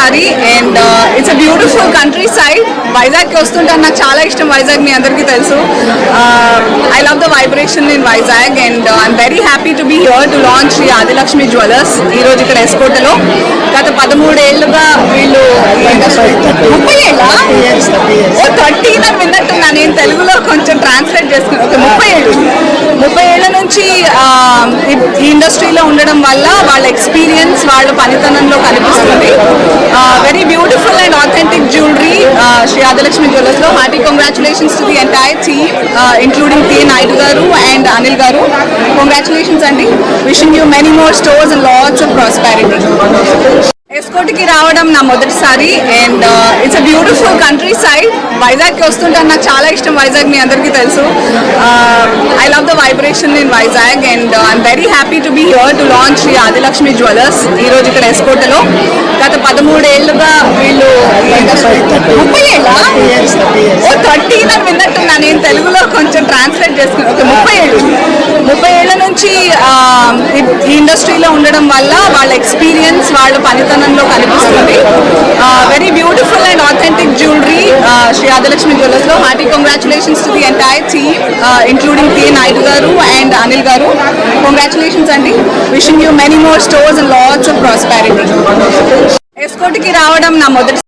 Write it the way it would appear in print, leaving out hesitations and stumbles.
మొదటిసారి and it's a beautiful country side. వైజాగ్కి వస్తుంటాను, నాకు చాలా ఇష్టం వైజాగ్, మీ అందరికీ తెలుసు. I love the vibration in Vizag and I'm very happy to be here to launch Shri Adilakshmi jewellers ఈరోజు ఇక్కడ ఎస్కోటలో. గత 13 ఏళ్ళుగా వీళ్ళు 30 ఏళ్ళ 30 అని విన్నట్టున్నా, నేను తెలుగులో కొంచెం ట్రాన్స్లేట్ చేసుకున్నాను. ఓకే, 30 ఏళ్ళ నుంచి ఈ ఇండస్ట్రీలో ఉండడం వల్ల వాళ్ళ ఎక్స్పీరియన్స్ వాళ్ళ పనితనంలో కనిపిస్తుంది. Very beautiful and authentic jewellery Shri Adilakshmi jewellers లో. Hearty congratulations to the entire team including T Naidu garu and Anil garu. Congratulations అండి. Wishing you many more stores and lots of prosperity. ఎస్కోట్కి రావడం నా మొదటిసారి and it's a beautiful country side. వైజాగ్కి వస్తుంటాను, నాకు చాలా ఇష్టం వైజాగ్, మీ అందరికీ తెలుసు. I love the vibration in Vizag and I'm very happy to be here to launch Shri Adilakshmi jewellers ఈరోజు ఇక్కడ ఎస్కోటలో. గత 13 ఏళ్ళుగా వీళ్ళు 30 ఏళ్ళ 30 అని విన్నట్టున్నా, నేను తెలుగులో కొంచెం ట్రాన్స్లేట్ చేసుకున్నాను. ఓకే, 30 ఏళ్ళ నుంచి ఈ ఇండస్ట్రీలో ఉండడం వల్ల వాళ్ళ ఎక్స్పీరియన్స్ వాళ్ళ పనితనంలో కనిపిస్తుంది. Very beautiful and authentic jewellery Shri Adilakshmi jewellers లో. Hearty congratulations to the entire team including T Naidu garu and Anil garu. Congratulations అండి. Wishing you many more stores and lots of prosperity. ఎస్కోట్కి రావడం నా మొదటి